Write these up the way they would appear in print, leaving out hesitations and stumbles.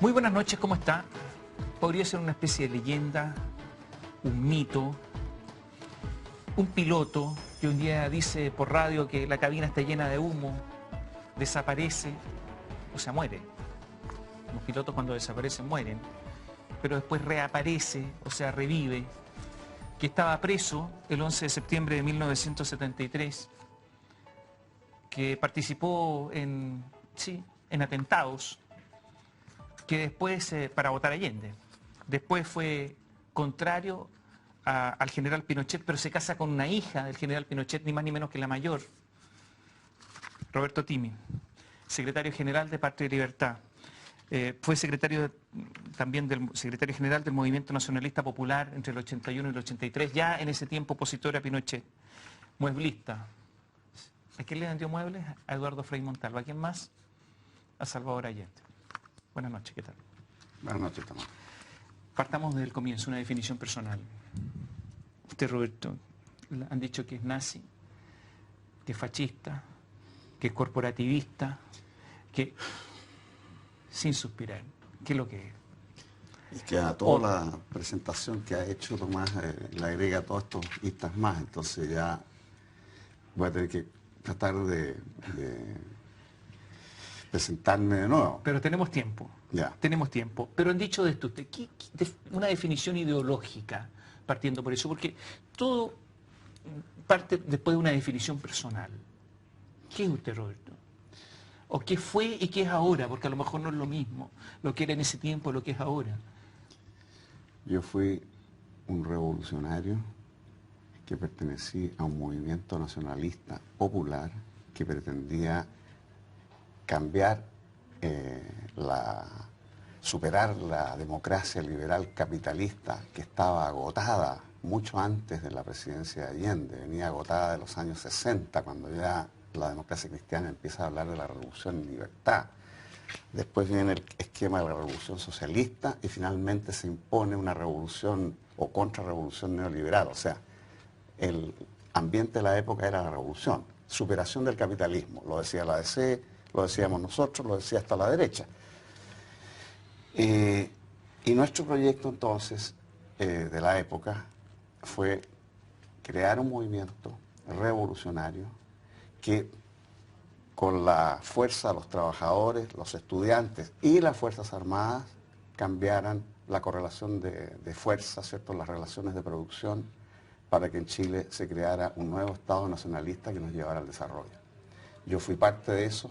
Muy buenas noches, ¿cómo está? Podría ser una especie de leyenda, un mito, un piloto que un día dice por radio que la cabina está llena de humo, desaparece, o sea, muere. Los pilotos cuando desaparecen mueren, pero después reaparece, o sea, revive, que estaba preso el 11 de septiembre de 1973, que participó en atentados, que después, para votar a Allende, después fue contrario al general Pinochet, pero se casa con una hija del general Pinochet, ni más ni menos que la mayor, Roberto Timi, secretario general de Patria y Libertad. Fue también del secretario general del Movimiento Nacionalista Popular entre el 81 y el 83, ya en ese tiempo opositor a Pinochet, mueblista. ¿A quién le vendió muebles? A Eduardo Frei Montalva. ¿A quién más? A Salvador Allende. Buenas noches, ¿qué tal? Buenas noches, Tomás. Partamos desde el comienzo, una definición personal. Usted, Roberto, han dicho que es nazi, que es fascista, que es corporativista, que... sin suspirar, ¿qué es lo que es? Y que a toda la presentación que ha hecho Tomás le agrega todos estos istas más, entonces ya voy a tener que tratar de presentarme de nuevo. Pero tenemos tiempo, Ya. tenemos tiempo. Pero han dicho de esto usted, una definición ideológica, partiendo por eso, porque todo parte después de una definición personal. ¿Qué es usted, Roberto? ¿O qué fue y qué es ahora? Porque a lo mejor no es lo mismo lo que era en ese tiempo, lo que es ahora. Yo fui un revolucionario que pertenecía a un movimiento nacionalista popular que pretendía cambiar, superar la democracia liberal capitalista que estaba agotada mucho antes de la presidencia de Allende, venía agotada de los años 60, cuando ya la democracia cristiana empieza a hablar de la revolución en libertad. Después viene el esquema de la revolución socialista y finalmente se impone una revolución o contrarrevolución neoliberal. O sea, el ambiente de la época era la revolución, superación del capitalismo. Lo decía la ADC, lo decíamos nosotros, lo decía hasta la derecha. Y nuestro proyecto entonces de la época fue crear un movimiento revolucionario que con la fuerza de los trabajadores, los estudiantes y las Fuerzas Armadas cambiaran la correlación de fuerzas, ¿cierto?, las relaciones de producción, para que en Chile se creara un nuevo Estado nacionalista que nos llevara al desarrollo. Yo fui parte de eso,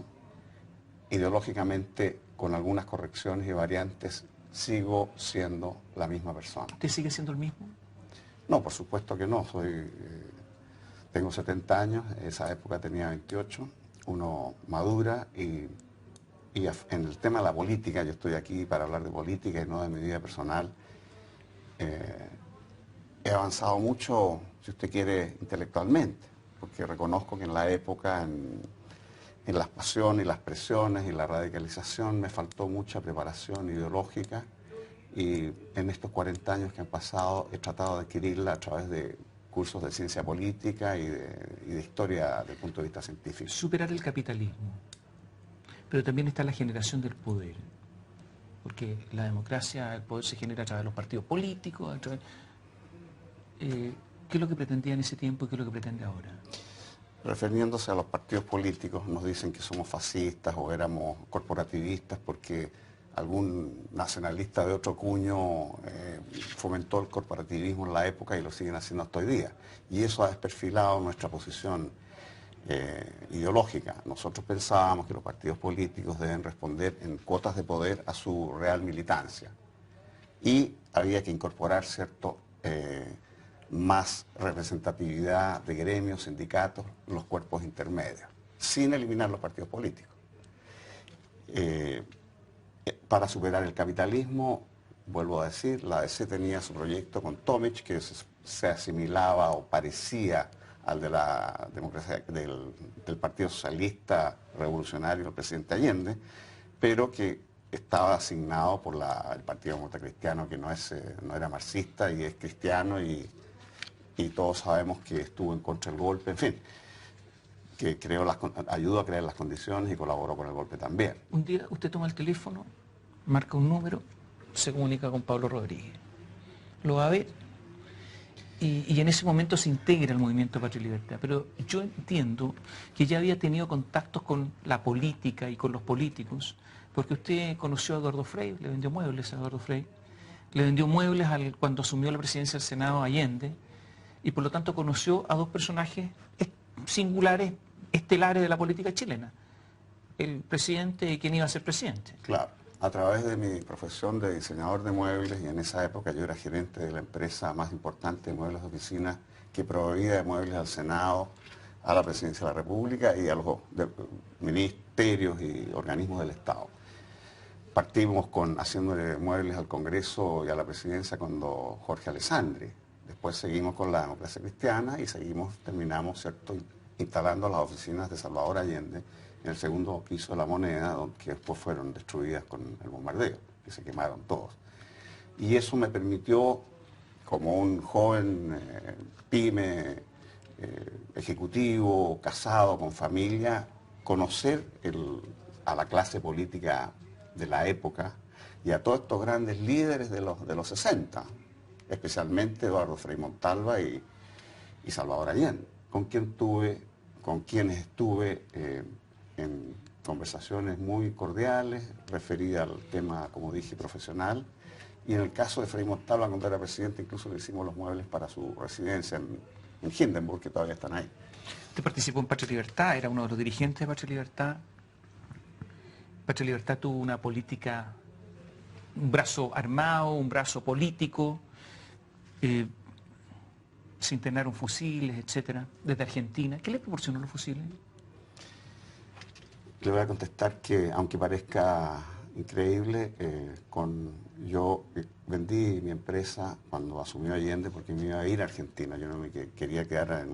ideológicamente con algunas correcciones y variantes, sigo siendo la misma persona. ¿Usted sigue siendo el mismo? No, por supuesto que no, tengo 70 años, en esa época tenía 28, uno madura y en el tema de la política, yo estoy aquí para hablar de política y no de mi vida personal, he avanzado mucho, si usted quiere, intelectualmente, porque reconozco que en la época, en las pasiones y las presiones y la radicalización, me faltó mucha preparación ideológica y en estos 40 años que han pasado he tratado de adquirirla a través de cursos de ciencia política y de historia desde el punto de vista científico. Superar el capitalismo, pero también está la generación del poder, porque la democracia, el poder se genera a través de los partidos políticos, a través... ¿qué es lo que pretendía en ese tiempo y qué es lo que pretende ahora? Refiriéndose a los partidos políticos, nos dicen que somos fascistas o éramos corporativistas porque algún nacionalista de otro cuño fomentó el corporativismo en la época y lo siguen haciendo hasta hoy día. Y eso ha desperfilado nuestra posición ideológica. Nosotros pensábamos que los partidos políticos deben responder en cuotas de poder a su real militancia. Y había que incorporar, ¿cierto?, más representatividad de gremios, sindicatos, los cuerpos intermedios, sin eliminar los partidos políticos. Para superar el capitalismo, vuelvo a decir, la ADC tenía su proyecto con Tomic, que se asimilaba o parecía al de la democracia del Partido Socialista Revolucionario del presidente Allende, pero que estaba asignado por el Partido Demócrata Cristiano, que no era marxista y es cristiano, y todos sabemos que estuvo en contra del golpe, en fin, que ayudó a crear las condiciones y colaboró con el golpe también. Un día usted toma el teléfono, marca un número, se comunica con Pablo Rodríguez. Lo va a ver y en ese momento se integra el movimiento Patria y Libertad. Pero yo entiendo que ya había tenido contactos con la política y con los políticos, porque usted conoció a Eduardo Frei, le vendió muebles a Eduardo Frei, le vendió muebles cuando asumió la presidencia del Senado Allende, y por lo tanto conoció a dos personajes singulares, estelares de la política chilena, el presidente y quien iba a ser presidente. Claro, a través de mi profesión de diseñador de muebles, y en esa época yo era gerente de la empresa más importante de muebles de oficina que proveía de muebles al Senado, a la Presidencia de la República y a los ministerios y organismos del Estado. Partimos haciéndole muebles al Congreso y a la Presidencia cuando Jorge Alessandri. Después seguimos con la democracia cristiana y terminamos, ¿cierto?, instalando las oficinas de Salvador Allende en el segundo piso de La Moneda, que después fueron destruidas con el bombardeo, que se quemaron todos. Y eso me permitió, como un joven pyme, ejecutivo, casado, con familia, conocer a la clase política de la época y a todos estos grandes líderes de los 60, especialmente Eduardo Frei Montalva y Salvador Allende, con quienes estuve en conversaciones muy cordiales, referidas al tema, como dije, profesional. Y en el caso de Frei Montalva, cuando era presidente, incluso le hicimos los muebles para su residencia en Hindenburg, que todavía están ahí. Usted participó en Patria y Libertad, era uno de los dirigentes de Patria y Libertad. Patria y Libertad tuvo una política, un brazo armado, un brazo político, se internaron fusiles, etcétera, desde Argentina. ¿Qué le proporcionó los fusiles? Le voy a contestar que, aunque parezca increíble, yo vendí mi empresa cuando asumió Allende porque me iba a ir a Argentina. Yo no me quería quedar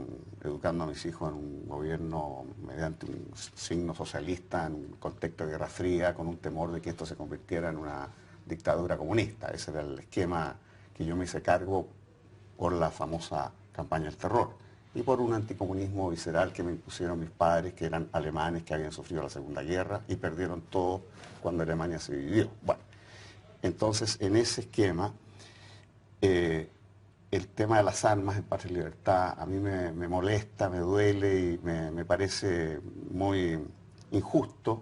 educando a mis hijos en un gobierno mediante un signo socialista, en un contexto de Guerra Fría, con un temor de que esto se convirtiera en una dictadura comunista. Ese era el esquema que yo me hice cargo por la famosa campaña del terror y por un anticomunismo visceral que me impusieron mis padres, que eran alemanes, que habían sufrido la Segunda Guerra y perdieron todo cuando Alemania se dividió. Bueno, entonces en ese esquema, el tema de las armas en Patria y Libertad a mí me molesta, me duele y me parece muy injusto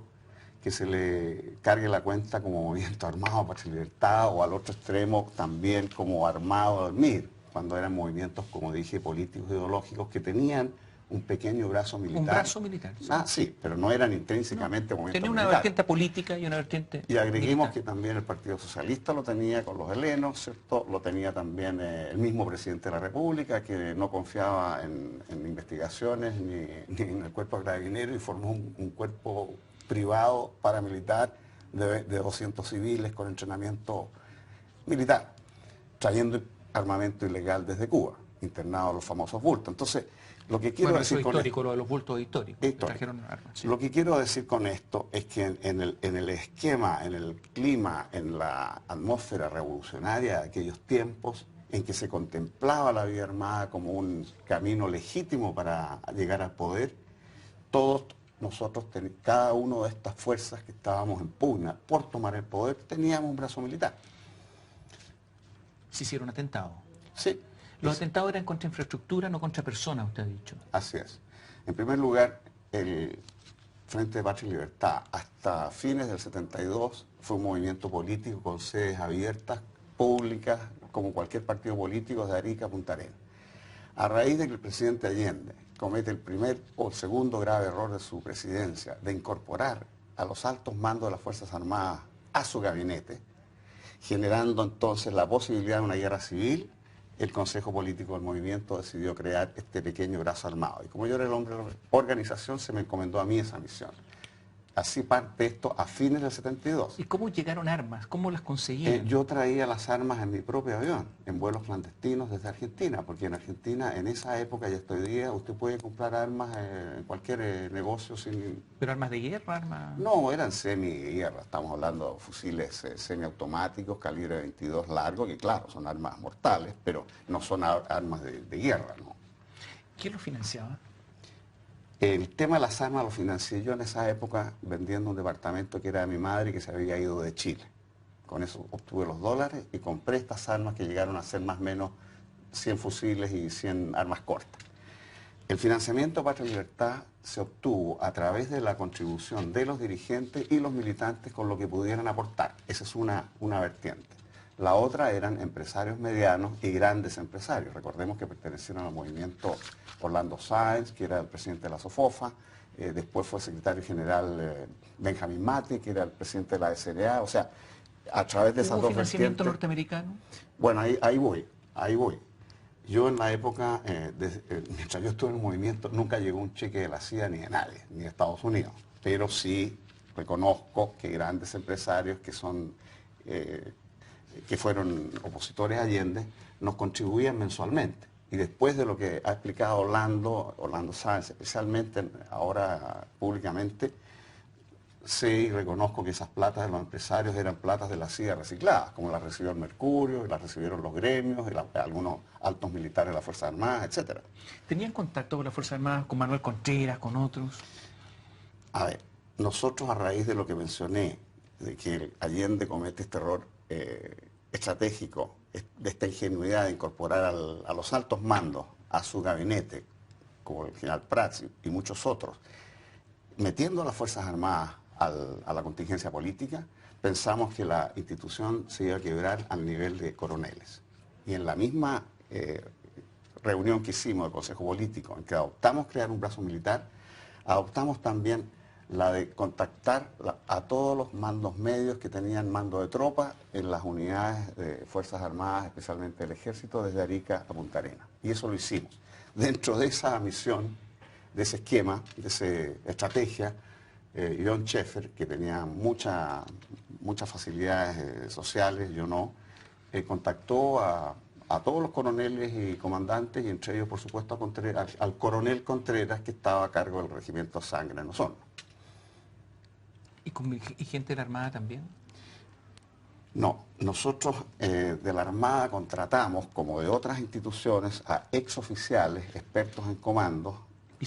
que se le cargue la cuenta como movimiento armado a Patria y Libertad o al otro extremo también como armado del MIR, cuando eran movimientos, como dije, políticos ideológicos que tenían un pequeño brazo militar. Un brazo militar. Sí. Sí, pero no eran intrínsecamente movimientos militares. Tenía una vertiente política y una vertiente Y agreguemos militar. que también el Partido Socialista lo tenía con los helenos, ¿cierto? Lo tenía también el mismo presidente de la República, que no confiaba en investigaciones ni en el cuerpo de carabineros y formó un cuerpo privado paramilitar de 200 civiles con entrenamiento militar, trayendo armamento ilegal desde Cuba, internados los famosos bultos. Entonces, lo que quiero decir eso con histórico, esto, lo de los bultos históricos. Trajeron armas, sí. Lo que quiero decir con esto es que en el esquema, en el clima, en la atmósfera revolucionaria de aquellos tiempos, en que se contemplaba la vida armada como un camino legítimo para llegar al poder, todos nosotros, cada una de estas fuerzas que estábamos en pugna por tomar el poder, teníamos un brazo militar. Se hicieron atentados. Sí. Los atentados eran contra infraestructura, no contra personas, usted ha dicho. Así es. En primer lugar, el Frente de Patria y Libertad, hasta fines del 72, fue un movimiento político con sedes abiertas, públicas, como cualquier partido político de Arica a Punta Arenas. A raíz de que el presidente Allende comete el primer o el segundo grave error de su presidencia, de incorporar a los altos mandos de las Fuerzas Armadas a su gabinete, generando entonces la posibilidad de una guerra civil, el Consejo Político del Movimiento decidió crear este pequeño brazo armado. Y como yo era el hombre de la organización, se me encomendó a mí esa misión. Así parte esto a fines del 72. ¿Y cómo llegaron armas? ¿Cómo las conseguían? Yo traía las armas en mi propio avión, en vuelos clandestinos desde Argentina, porque en Argentina, en esa época y hasta hoy día, usted puede comprar armas en cualquier negocio sin... ¿Pero armas de guerra? Armas... No, eran semi-guerra, estamos hablando de fusiles semiautomáticos, calibre 22 largo, que claro, son armas mortales, pero no son armas de guerra, ¿no? ¿Quién lo financiaba? El tema de las armas lo financié yo en esa época vendiendo un departamento que era de mi madre y que se había ido de Chile. Con eso obtuve los dólares y compré estas armas que llegaron a ser más o menos 100 fusiles y 100 armas cortas. El financiamiento Patria y Libertad se obtuvo a través de la contribución de los dirigentes y los militantes con lo que pudieran aportar. Esa es una vertiente. La otra eran empresarios medianos y grandes empresarios. Recordemos que pertenecieron al movimiento Orlando Sáenz, que era el presidente de la SOFOFA, después fue secretario general Benjamín Mate, que era el presidente de la SRA. O sea, a través de esas dos vertientes... ¿Hubo financiamiento norteamericano? Bueno, ahí voy. Yo en la época, mientras yo estuve en el movimiento, nunca llegó un cheque de la CIA ni de nadie, ni de Estados Unidos. Pero sí reconozco que grandes empresarios que fueron opositores a Allende, nos contribuían mensualmente. Y después de lo que ha explicado Orlando Sáenz, especialmente ahora públicamente, sé y reconozco que esas platas de los empresarios eran platas de la CIA recicladas, como las recibió el Mercurio, y las recibieron los gremios, y algunos altos militares de las Fuerzas Armadas, etc. ¿Tenían contacto con las Fuerzas Armadas, con Manuel Contreras, con otros? A ver, nosotros a raíz de lo que mencioné, de que Allende comete este error estratégico, de esta ingenuidad de incorporar a los altos mandos a su gabinete, como el general Prats y muchos otros, metiendo a las Fuerzas Armadas a la contingencia política, pensamos que la institución se iba a quebrar al nivel de coroneles. Y en la misma reunión que hicimos del Consejo Político, en que adoptamos crear un brazo militar, adoptamos también la de contactar a todos los mandos medios que tenían mando de tropa en las unidades de Fuerzas Armadas, especialmente el Ejército, desde Arica a Punta Arenas. Y eso lo hicimos. Dentro de esa misión, de ese esquema, de esa estrategia, John Schaeffer, que tenía muchas facilidades sociales, yo no, contactó a todos los coroneles y comandantes, y entre ellos, por supuesto, al coronel Contreras, que estaba a cargo del regimiento Sangre en Osorno. ¿Y gente de la Armada también? No, nosotros de la Armada contratamos, como de otras instituciones, a exoficiales, expertos en comandos,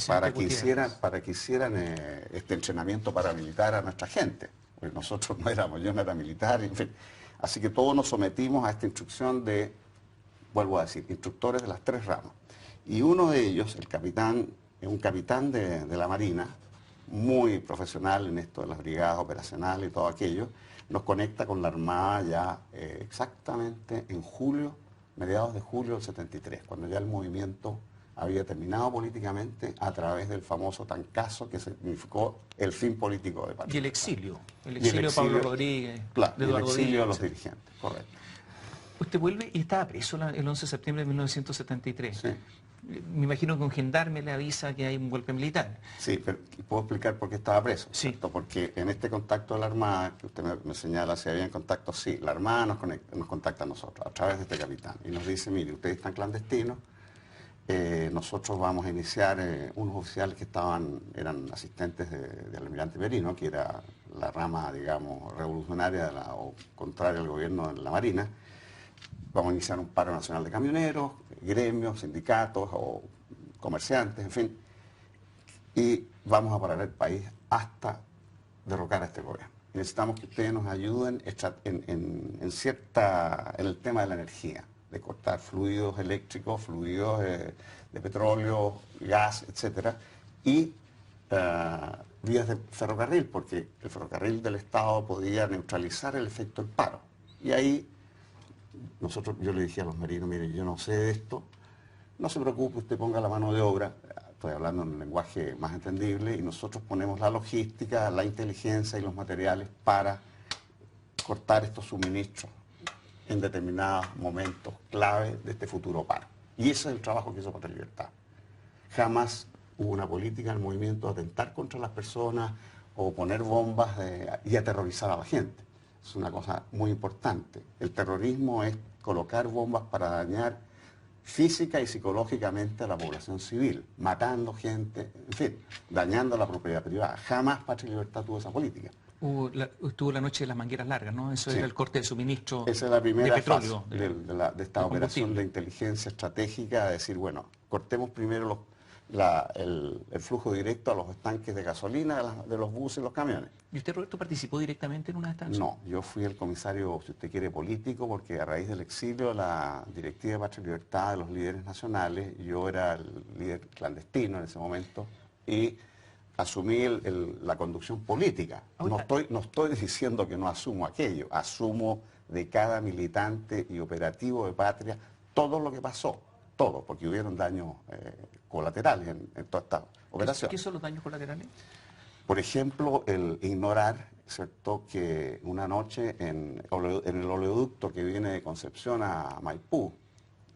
para que hicieran este entrenamiento paramilitar a nuestra gente. Pues nosotros yo no era militar, en fin. Así que todos nos sometimos a esta instrucción de, vuelvo a decir, instructores de las tres ramas. Y uno de ellos, un capitán de la Marina, muy profesional en esto de las brigadas operacionales y todo aquello, nos conecta con la Armada ya exactamente en julio, mediados de julio del 73, cuando ya el movimiento había terminado políticamente a través del famoso tancazo que significó el fin político de Patria. Y el exilio de Pablo Rodríguez, claro, de Eduardo el exilio Díaz, de los dirigentes, correcto. Usted vuelve y estaba preso el 11 de septiembre de 1973. Sí. Me imagino que un gendarme le avisa que hay un golpe militar. Sí, pero puedo explicar por qué estaba preso. Sí. ¿Cierto? Porque en este contacto de la Armada, que usted me señala si había contacto, sí, la Armada nos contacta a nosotros a través de este capitán y nos dice, mire, ustedes están clandestinos, nosotros vamos a iniciar unos oficiales que eran asistentes del almirante Merino, que era la rama, digamos, revolucionaria o contraria al gobierno de la Marina. Vamos a iniciar un paro nacional de camioneros, gremios, sindicatos o comerciantes, en fin, y vamos a parar el país hasta derrocar a este gobierno. Necesitamos que ustedes nos ayuden en el tema de la energía, de cortar fluidos eléctricos, fluidos de petróleo, gas, etcétera, y vías de ferrocarril, porque el ferrocarril del Estado podía neutralizar el efecto del paro. Y ahí yo le dije a los marinos, mire, yo no sé de esto, no se preocupe, usted ponga la mano de obra, estoy hablando en un lenguaje más entendible, y nosotros ponemos la logística, la inteligencia y los materiales para cortar estos suministros en determinados momentos clave de este futuro paro. Y ese es el trabajo que hizo Patria y Libertad. Jamás hubo una política en el movimiento de atentar contra las personas o poner bombas y aterrorizar a la gente. Es una cosa muy importante. El terrorismo es colocar bombas para dañar física y psicológicamente a la población civil, matando gente, en fin, dañando la propiedad privada. Jamás Patria y Libertad tuvo esa política. Estuvo la noche de las mangueras largas, ¿no? Eso sí. Era el corte de suministro Esa es la primera de petróleo, fase de esta operación de inteligencia estratégica, de decir, bueno, cortemos primero el flujo directo a los estanques de gasolina de los buses y los camiones. ¿Y usted, Roberto, participó directamente en una de estas acciones? No, yo fui el comisario, si usted quiere, político, porque a raíz del exilio, la Directiva de Patria y Libertad de los líderes nacionales, yo era el líder clandestino en ese momento y asumí la conducción política. No estoy diciendo que no asumo aquello, asumo de cada militante y operativo de Patria todo lo que pasó, todo, porque hubieron daños colaterales en toda esta operación. ¿Qué son los daños colaterales? Por ejemplo, el ignorar, ¿cierto?, que una noche en el oleoducto que viene de Concepción a Maipú,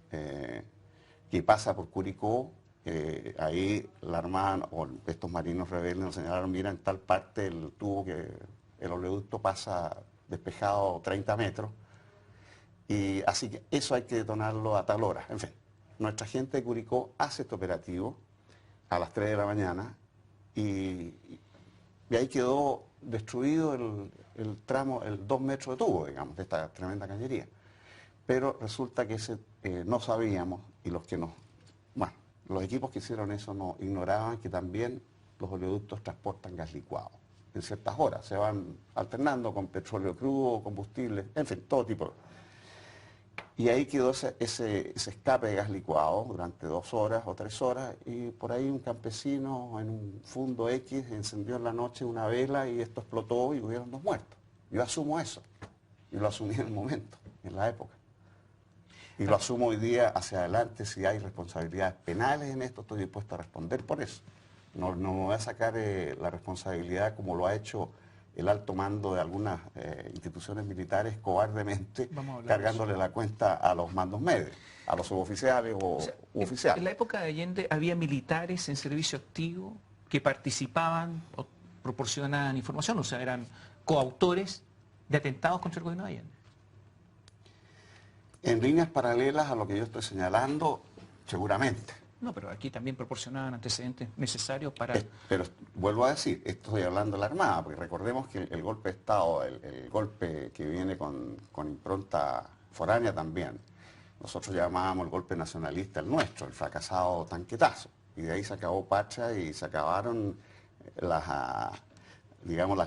que pasa por Curicó, ahí la Armada o estos marinos rebeldes nos señalaron, mira, en tal parte el tubo que el oleoducto pasa despejado 30 metros, y así que eso hay que detonarlo a tal hora. En fin, nuestra gente de Curicó hace este operativo a las 3 de la mañana y ahí quedó destruido el tramo, el 2 metros de tubo, digamos, de esta tremenda cañería. Pero resulta que no sabíamos, y los equipos que hicieron eso no ignoraban que también los oleoductos transportan gas licuado. En ciertas horas se van alternando con petróleo crudo, combustible, en fin, todo tipo. Y ahí quedó ese escape de gas licuado durante 2 horas o 3 horas, y por ahí un campesino en un fundo X encendió en la noche una vela y esto explotó y hubieron 2 muertos. Yo asumo eso, y lo asumí en el momento, en la época. Y lo asumo hoy día hacia adelante. Si hay responsabilidades penales en esto, estoy dispuesto a responder por eso. No me voy a sacar la responsabilidad como lo ha hecho el alto mando de algunas instituciones militares cobardemente, cargándole la cuenta a los mandos medios, a los suboficiales u oficiales. En la época de Allende había militares en servicio activo que participaban o proporcionaban información, o sea, eran coautores de atentados contra el gobierno de Allende. En líneas paralelas a lo que yo estoy señalando, seguramente. No, pero aquí también proporcionaban antecedentes necesarios para... Pero vuelvo a decir, estoy hablando de la Armada, porque recordemos que el golpe de Estado, el golpe que viene con impronta foránea también, nosotros llamábamos el golpe nacionalista el nuestro, el fracasado tanquetazo. Y de ahí se acabó Pacha y se acabaron las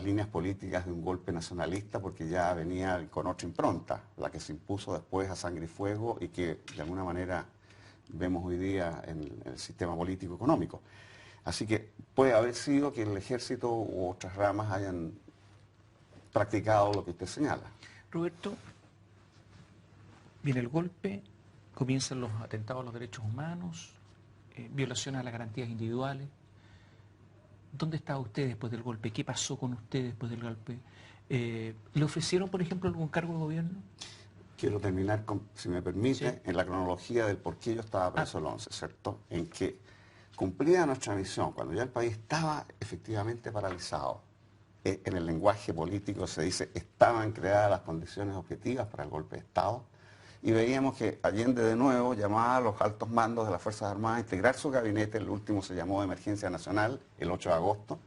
líneas políticas de un golpe nacionalista, porque ya venía con otra impronta, la que se impuso después a sangre y fuego y que de alguna manera vemos hoy día en el sistema político económico. Así que puede haber sido que el ejército u otras ramas hayan practicado lo que usted señala. Roberto, viene el golpe, comienzan los atentados a los derechos humanos, violaciones a las garantías individuales. ¿Dónde estaba usted después del golpe? ¿Qué pasó con usted después del golpe? ¿Le ofrecieron, por ejemplo, algún cargo de gobierno? Quiero terminar, si me permite, en la cronología del por qué yo estaba preso el 11, ¿cierto? En que cumplida nuestra misión, cuando ya el país estaba efectivamente paralizado, en el lenguaje político se dice, estaban creadas las condiciones objetivas para el golpe de Estado, y veíamos que Allende de nuevo llamaba a los altos mandos de las Fuerzas Armadas a integrar su gabinete, el último se llamó de Emergencia Nacional, el 8 de agosto.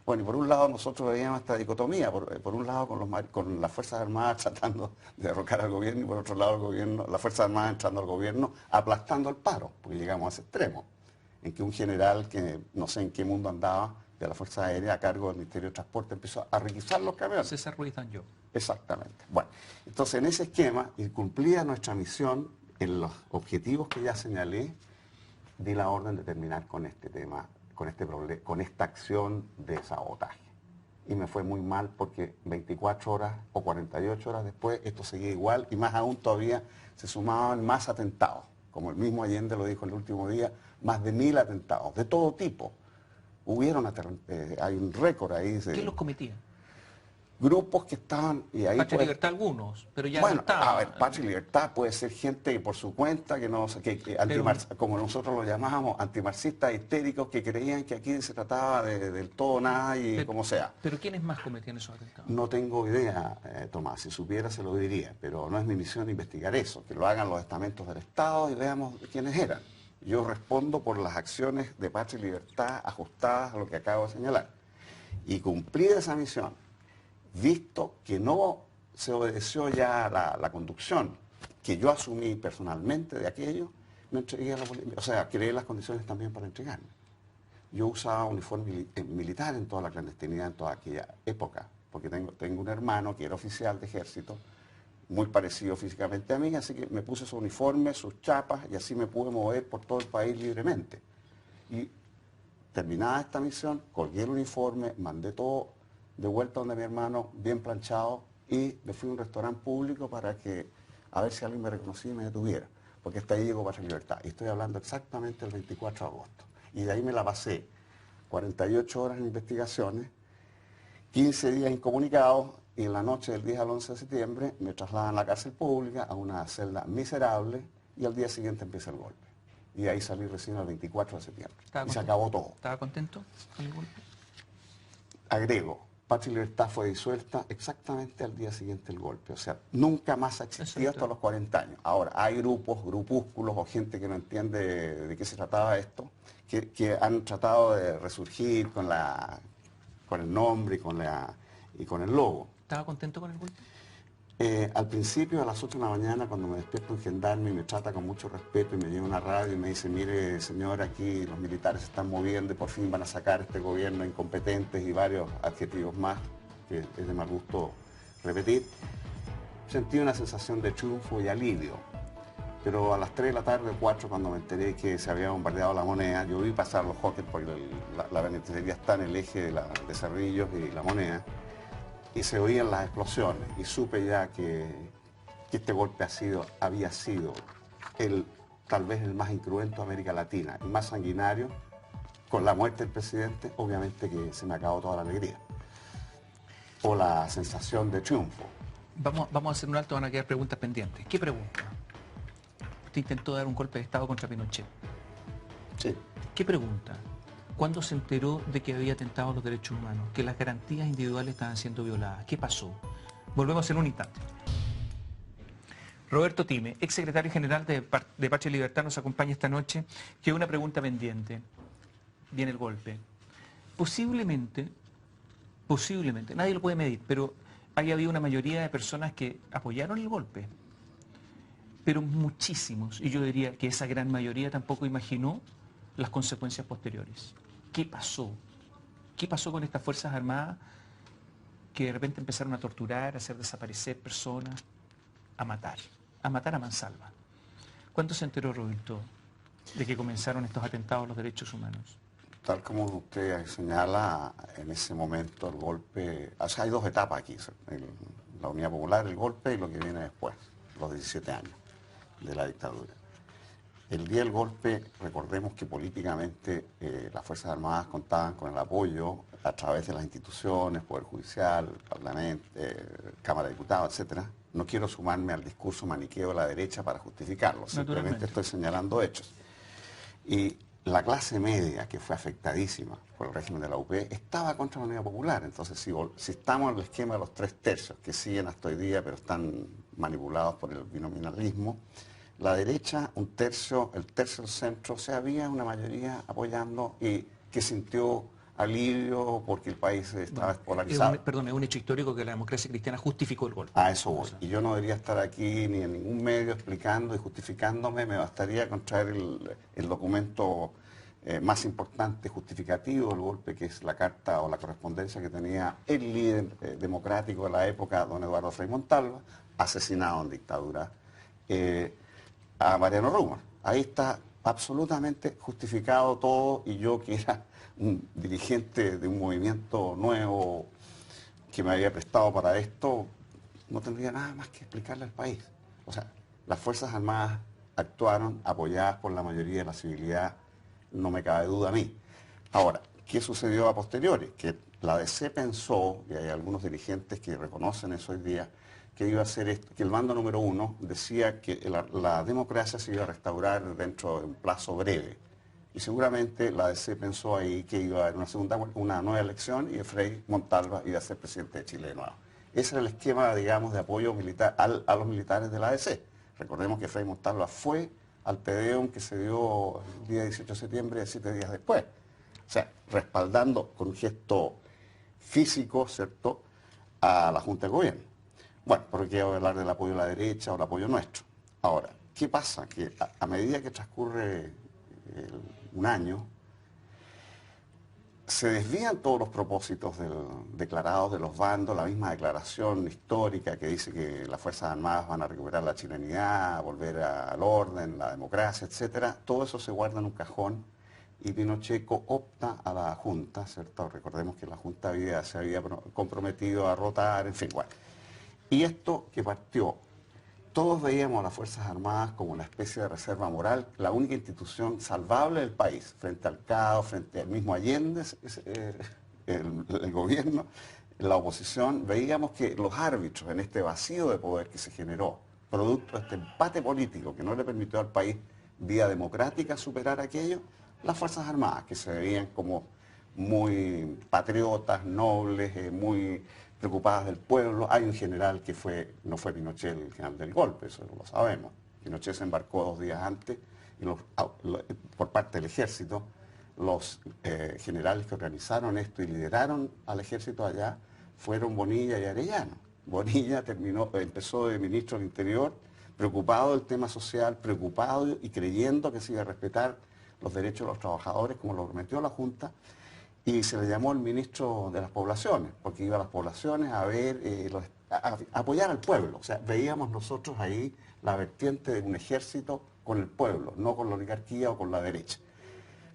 Bueno, y por un lado nosotros veíamos esta dicotomía, por un lado con las Fuerzas Armadas tratando de derrocar al gobierno, y por otro lado el gobierno, las Fuerzas Armadas entrando al gobierno, aplastando el paro, porque llegamos a ese extremo, en que un general que no sé en qué mundo andaba, de la Fuerza Aérea a cargo del Ministerio de Transporte, empezó a requisar los camiones. César Ruiz Danjó. Exactamente. Bueno, entonces en ese esquema, y cumplida nuestra misión en los objetivos que ya señalé, di la orden de terminar con este tema, con esta acción de sabotaje. Y me fue muy mal porque 24 horas o 48 horas después esto seguía igual, y más aún todavía se sumaban más atentados. Como el mismo Allende lo dijo el último día, más de 1000 atentados, de todo tipo. Hay un récord ahí. ¿Quién los cometía? Grupos que estaban... y ahí Patria y Libertad algunos, pero ya bueno, no estaban. a ver, Patria y Libertad puede ser gente por su cuenta, que no como nosotros lo llamábamos, antimarxistas histéricos, que creían que aquí se trataba del todo nada y como sea. ¿Pero quiénes más cometían esos atentados? No tengo idea, Tomás, si supiera se lo diría, pero no es mi misión investigar eso, que lo hagan los estamentos del Estado y veamos quiénes eran. Yo respondo por las acciones de Patria y Libertad ajustadas a lo que acabo de señalar. Y cumplida esa misión, visto que no se obedeció ya la conducción que yo asumí personalmente de aquello, me entregué a la policía, o sea, creé las condiciones también para entregarme. yo usaba uniforme militar en toda la clandestinidad, en toda aquella época, porque tengo un hermano que era oficial de ejército, muy parecido físicamente a mí, así que me puse su uniforme, sus chapas, y así me pude mover por todo el país libremente. Y terminada esta misión, colgué el uniforme, mandé todo de vuelta donde mi hermano, bien planchado, y me fui a un restaurante público para que, a ver si alguien me reconocía y me detuviera, porque hasta ahí llegó Patria y Libertad. Y estoy hablando exactamente el 24 de agosto. Y de ahí me la pasé 48 horas en investigaciones, 15 días incomunicados, y en la noche del 10 al 11 de septiembre me trasladan a la cárcel pública, a una celda miserable, y al día siguiente empieza el golpe. Y de ahí salí recién el 24 de septiembre. Y se acabó todo. ¿Estaba contento con el golpe? Agrego, Patria y Libertad fue disuelta exactamente al día siguiente del golpe. O sea, nunca más ha existido hasta los 40 años. Ahora, hay grupos, grupúsculos o gente que no entiende de qué se trataba esto, que han tratado de resurgir con el nombre y con el logo. ¿Estaba contento con el golpe? Al principio, a las 8 de la mañana, cuando me despierta un gendarme y me trata con mucho respeto y me lleva una radio y me dice, mire señor, aquí los militares se están moviendo y por fin van a sacar este gobierno incompetentes y varios adjetivos más, que es de mal gusto repetir, sentí una sensación de triunfo y alivio. Pero a las 3 de la tarde, 4, cuando me enteré que se había bombardeado La Moneda, yo vi pasar los Hawkers porque la penitenciaría está en el eje de Cerrillos y La Moneda, y se oían las explosiones, y supe ya que este golpe había sido tal vez el más incruento de América Latina, y más sanguinario. Con la muerte del presidente, obviamente que se me acabó toda la alegría, o la sensación de triunfo. Vamos a hacer un alto, van a quedar preguntas pendientes. ¿Qué pregunta? Usted intentó dar un golpe de Estado contra Pinochet. Sí. ¿Qué pregunta? ¿Cuándo se enteró de que había atentado a los derechos humanos? Que las garantías individuales estaban siendo violadas. ¿Qué pasó? Volvemos en un instante. Roberto Time, ex secretario general de Patria y Libertad, nos acompaña esta noche. Que una pregunta pendiente. Viene el golpe. Posiblemente, nadie lo puede medir, pero haya habido una mayoría de personas que apoyaron el golpe. Pero muchísimos, y yo diría que esa gran mayoría tampoco imaginó las consecuencias posteriores. ¿Qué pasó? ¿Qué pasó con estas Fuerzas Armadas que de repente empezaron a torturar, a hacer desaparecer personas, a matar a mansalva? ¿Cuándo se enteró, Roberto, de que comenzaron estos atentados a los derechos humanos? Tal como usted señala, en ese momento el golpe, o sea, hay dos etapas aquí, la Unidad Popular, el golpe y lo que viene después, los 17 años de la dictadura. El día del golpe, recordemos que políticamente las Fuerzas Armadas contaban con el apoyo a través de las instituciones, Poder Judicial, Parlamento, Cámara de Diputados, etc. No quiero sumarme al discurso maniqueo de la derecha para justificarlo, simplemente estoy señalando hechos. Y la clase media, que fue afectadísima por el régimen de la UP, estaba contra la Unidad Popular. Entonces, si estamos en el esquema de los 3/3, que siguen hasta hoy día, pero están manipulados por el binominalismo, la derecha, un tercio, el tercio del centro, o sea, había una mayoría apoyando y que sintió alivio porque el país estaba polarizado. Es un hecho histórico que la democracia cristiana justificó el golpe. A eso voy. Y yo no debería estar aquí ni en ningún medio explicando y justificándome, me bastaría con traer el documento más importante justificativo del golpe, que es la carta o la correspondencia que tenía el líder democrático de la época, don Eduardo Frei Montalva, asesinado en dictadura, a Mariano Rumor. Ahí está absolutamente justificado todo, y yo, que era un dirigente de un movimiento nuevo que me había prestado para esto, no tendría nada más que explicarle al país. O sea, las Fuerzas Armadas actuaron apoyadas por la mayoría de la civilidad, no me cabe duda a mí. Ahora, ¿qué sucedió a posteriori? Que la DC pensó, y hay algunos dirigentes que reconocen eso hoy día, que iba a ser esto, que el bando número 1 decía que la democracia se iba a restaurar dentro de un plazo breve. Y seguramente la DC pensó ahí que iba a haber una nueva elección y Frei Montalva iba a ser presidente de Chile de nuevo. Ese era el esquema, digamos, de apoyo militar a los militares de la DC. Recordemos que Frei Montalva fue al Tedeum que se dio el día 18 de septiembre, 7 días después. O sea, respaldando con un gesto físico, ¿cierto?, a la Junta de Gobierno. Bueno, porque quiero hablar del apoyo a la derecha o el apoyo nuestro. Ahora, ¿qué pasa? Que a medida que transcurre un año, se desvían todos los propósitos declarados de los bandos, la misma declaración histórica que dice que las Fuerzas Armadas van a recuperar la chilenidad, volver al orden, la democracia, etcétera. Todo eso se guarda en un cajón y Pinochet opta a la Junta, ¿cierto? Recordemos que la Junta se había comprometido a rotar, en fin, bueno. Y esto que partió, todos veíamos a las Fuerzas Armadas como una especie de reserva moral, la única institución salvable del país, frente al caos, frente al mismo Allende, el gobierno, la oposición. Veíamos que los árbitros en este vacío de poder que se generó, producto de este empate político que no le permitió al país, vía democrática, superar aquello, las Fuerzas Armadas, que se veían como muy patriotas, nobles, muy preocupadas del pueblo. Hay un general que no fue Pinochet el general del golpe, eso lo sabemos. Pinochet se embarcó 2 días antes y por parte del ejército, los generales que organizaron esto y lideraron al ejército allá fueron Bonilla y Arellano. Bonilla empezó de ministro del Interior, preocupado del tema social, preocupado y creyendo que se iba a respetar los derechos de los trabajadores, como lo prometió la Junta, y se le llamó el ministro de las poblaciones, porque iba a las poblaciones a ver, a apoyar al pueblo. O sea, veíamos nosotros ahí la vertiente de un ejército con el pueblo, no con la oligarquía o con la derecha.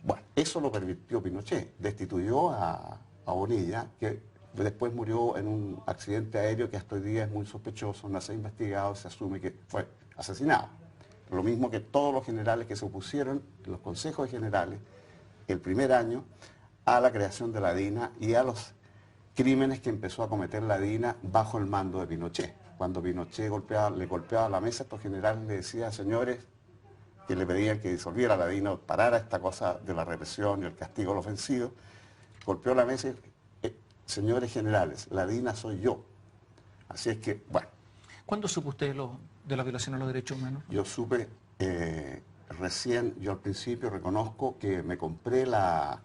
Bueno, eso lo permitió Pinochet, destituyó a Bonilla, que después murió en un accidente aéreo que hasta hoy día es muy sospechoso, no se ha investigado, se asume que fue asesinado. Lo mismo que todos los generales que se opusieron en los consejos de generales el primer año a la creación de la DINA y a los crímenes que empezó a cometer la DINA bajo el mando de Pinochet. Cuando Pinochet le golpeaba la mesa, estos generales le decían, señores, que le pedían que disolviera la DINA, parara esta cosa de la represión y el castigo al ofensivo, golpeó la mesa y, señores generales, la DINA soy yo. Así es que, bueno. ¿Cuándo supo usted de la violación a los derechos humanos? Yo supe recién, yo al principio reconozco que me compré la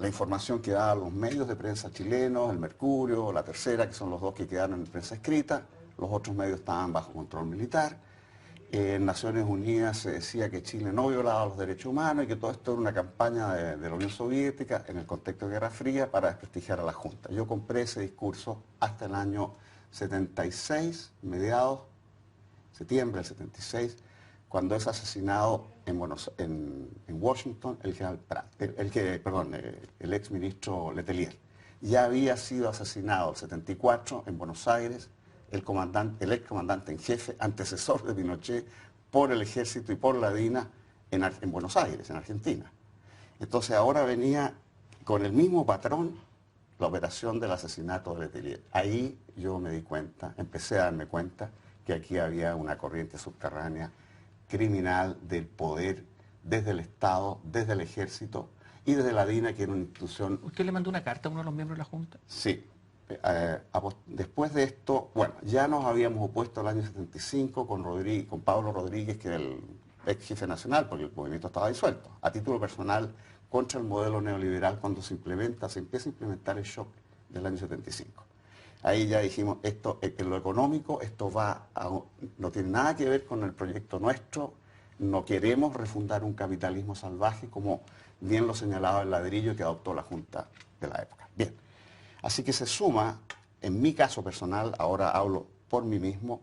información que daban los medios de prensa chilenos, el Mercurio, La Tercera, que son los dos que quedaron en prensa escrita. Los otros medios estaban bajo control militar. En Naciones Unidas se decía que Chile no violaba los derechos humanos y que todo esto era una campaña de la Unión Soviética en el contexto de Guerra Fría para desprestigiar a la Junta. Yo compré ese discurso hasta el año 76, septiembre del 76, cuando es asesinado en Washington el general el ex ministro Letelier. Ya había sido asesinado el 74 en Buenos Aires el ex comandante en jefe, antecesor de Pinochet, por el ejército y por la DINA en Buenos Aires, en Argentina. Entonces ahora venía con el mismo patrón la operación del asesinato de Letelier. Ahí yo me di cuenta, empecé a darme cuenta que aquí había una corriente subterránea criminal del poder desde el Estado, desde el ejército y desde la DINA, que era una institución... ¿Usted le mandó una carta a uno de los miembros de la Junta? Sí. Después de esto, bueno, ya nos habíamos opuesto el año 75 con Pablo Rodríguez, que era el ex jefe nacional, porque el movimiento estaba disuelto, a título personal, contra el modelo neoliberal cuando se empieza a implementar el shock del año 75. Ahí ya dijimos, esto, en lo económico, no tiene nada que ver con el proyecto nuestro, no queremos refundar un capitalismo salvaje, como bien lo señalaba el ladrillo que adoptó la Junta de la época. Bien. Así que se suma, en mi caso personal, ahora hablo por mí mismo,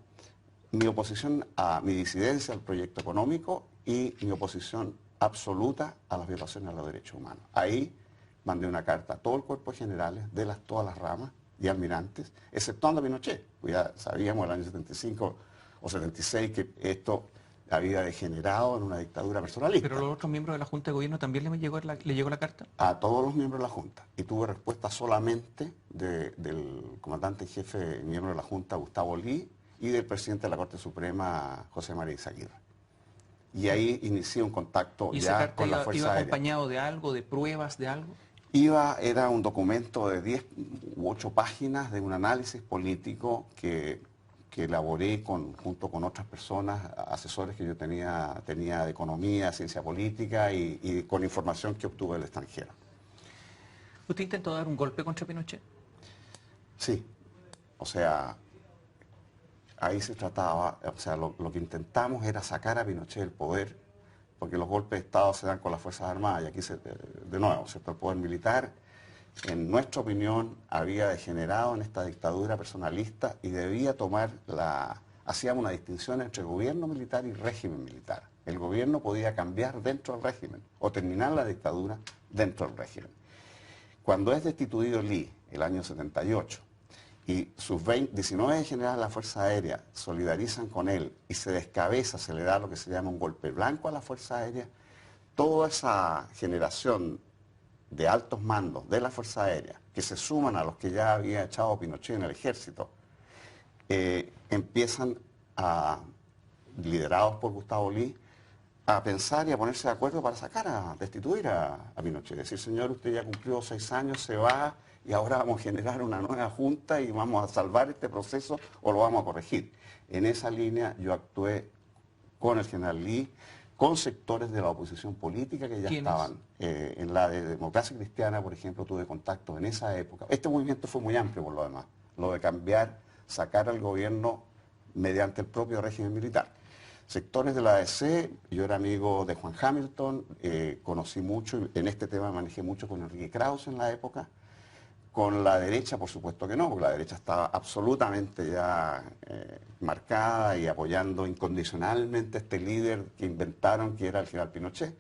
mi oposición mi disidencia al proyecto económico y mi oposición absoluta a las violaciones a los derechos humanos. Ahí mandé una carta a todo el cuerpo de generales de todas las ramas y almirantes, exceptuando a Pinochet. Pues ya sabíamos en el año 75 o 76 que esto había degenerado en una dictadura personalista. ¿Pero los otros miembros de la Junta de Gobierno también le llegó la carta? A todos los miembros de la Junta. Y tuve respuesta solamente del comandante en jefe y miembro de la Junta, Gustavo Lee, y del presidente de la Corte Suprema, José María Izaguirre. Y ahí inicié un contacto ya con la Fuerza ¿Iba Aérea. acompañado de algo, de pruebas, de algo? Era un documento de 10 u 8 páginas de un análisis político que elaboré junto con otras personas, asesores que yo tenía de economía, ciencia política y con información que obtuve del extranjero. ¿Usted intentó dar un golpe contra Pinochet? Sí, o sea, ahí se trataba, o sea, lo que intentamos era sacar a Pinochet del poder porque los golpes de Estado se dan con las Fuerzas Armadas, y aquí, de nuevo, ¿cierto? El poder militar, en nuestra opinión, había degenerado en esta dictadura personalista y debía tomar hacíamos una distinción entre gobierno militar y régimen militar. El gobierno podía cambiar dentro del régimen o terminar la dictadura dentro del régimen. Cuando es destituido Lee, el año 78, y sus 19 generales de la Fuerza Aérea solidarizan con él y se descabeza, se le da lo que se llama un golpe blanco a la Fuerza Aérea, toda esa generación de altos mandos de la Fuerza Aérea, que se suman a los que ya había echado Pinochet en el ejército, empiezan liderados por Gustavo Lee, a pensar y a ponerse de acuerdo para destituir a Pinochet. Decir, señor, usted ya cumplió 6 años, se va y ahora vamos a generar una nueva junta y vamos a salvar este proceso o lo vamos a corregir. En esa línea yo actué con el general Lee, con sectores de la oposición política que ya estaban. En la de Democracia Cristiana, por ejemplo, tuve contacto en esa época. Este movimiento fue muy amplio por lo demás, lo de cambiar, sacar al gobierno mediante el propio régimen militar. Sectores de la ADC, yo era amigo de Juan Hamilton, conocí mucho, en este tema manejé mucho con Enrique Krauss en la época. Con la derecha, por supuesto que no, porque la derecha estaba absolutamente ya marcada y apoyando incondicionalmente a este líder que inventaron, que era el general Pinochet.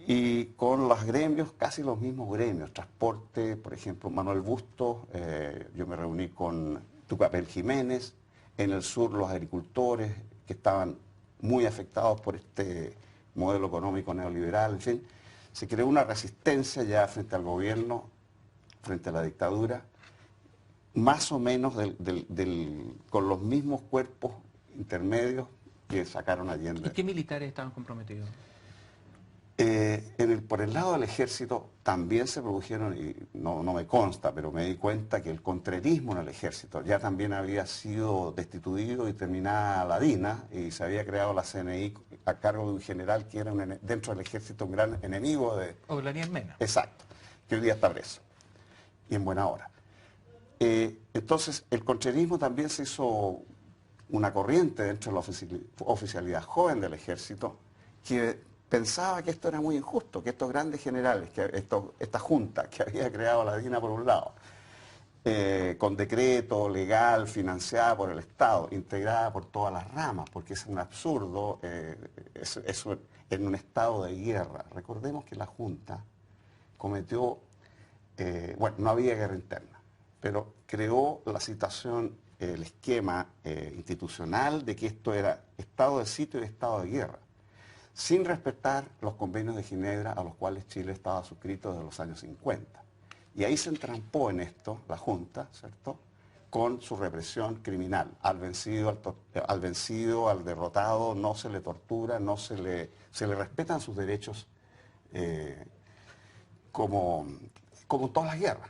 Y con los gremios, casi los mismos gremios, transporte, por ejemplo, Manuel Bustos, yo me reuní con Tucapel Jiménez, en el sur los agricultores que estaban muy afectados por este modelo económico neoliberal, en fin. Se creó una resistencia ya frente al gobierno, frente a la dictadura, más o menos con los mismos cuerpos intermedios que sacaron a Allende. ¿Y qué militares estaban comprometidos? Por el lado del ejército también se produjeron, y no me consta, pero me di cuenta que el contrerismo en el ejército ya también había sido destituido y terminada la DINA, y se había creado la CNI a cargo de un general que era dentro del ejército un gran enemigo de... Oblaniel Mena. Exacto, que hoy día está preso, y en buena hora. Entonces, el contrerismo también se hizo una corriente dentro de la oficialidad joven del ejército, que pensaba que esto era muy injusto, que estos grandes generales, esta junta que había creado la DINA por un lado, con decreto legal, financiada por el Estado, integrada por todas las ramas, porque es un absurdo, en un estado de guerra. Recordemos que la Junta cometió, bueno, no había guerra interna, pero creó la situación, el esquema institucional de que esto era estado de sitio y estado de guerra, sin respetar los convenios de Ginebra a los cuales Chile estaba suscrito desde los años 50. Y ahí se entrampó en esto la Junta, ¿cierto?, con su represión criminal. Al vencido, al derrotado, no se le tortura, se le respetan sus derechos como en todas las guerras.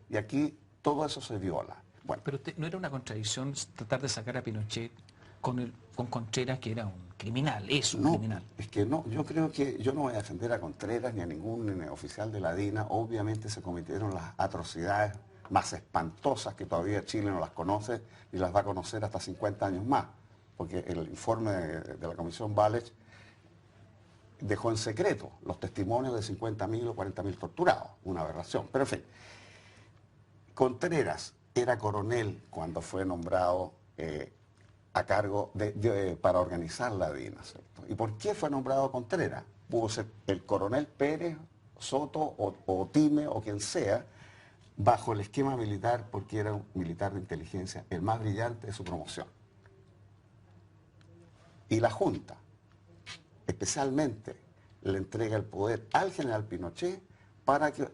Y aquí todo eso se viola. Bueno, pero ¿no era una contradicción tratar de sacar a Pinochet con Contreras, que era un criminal, es un criminal? Es que no, yo creo que yo no voy a defender a Contreras ni a ningún oficial de la DINA. Obviamente se cometieron las atrocidades más espantosas que todavía Chile no las conoce y las va a conocer hasta 50 años más, porque el informe de la Comisión Walech dejó en secreto los testimonios de 50.000 o 40.000 torturados, una aberración. Pero en fin, Contreras era coronel cuando fue nombrado a cargo para organizar la DINA, ¿cierto? ¿Y por qué fue nombrado Contreras? Pudo ser el coronel Pérez, Soto o Time o quien sea, bajo el esquema militar, porque era un militar de inteligencia, el más brillante de su promoción. Y la Junta, especialmente, le entrega el poder al general Pinochet para que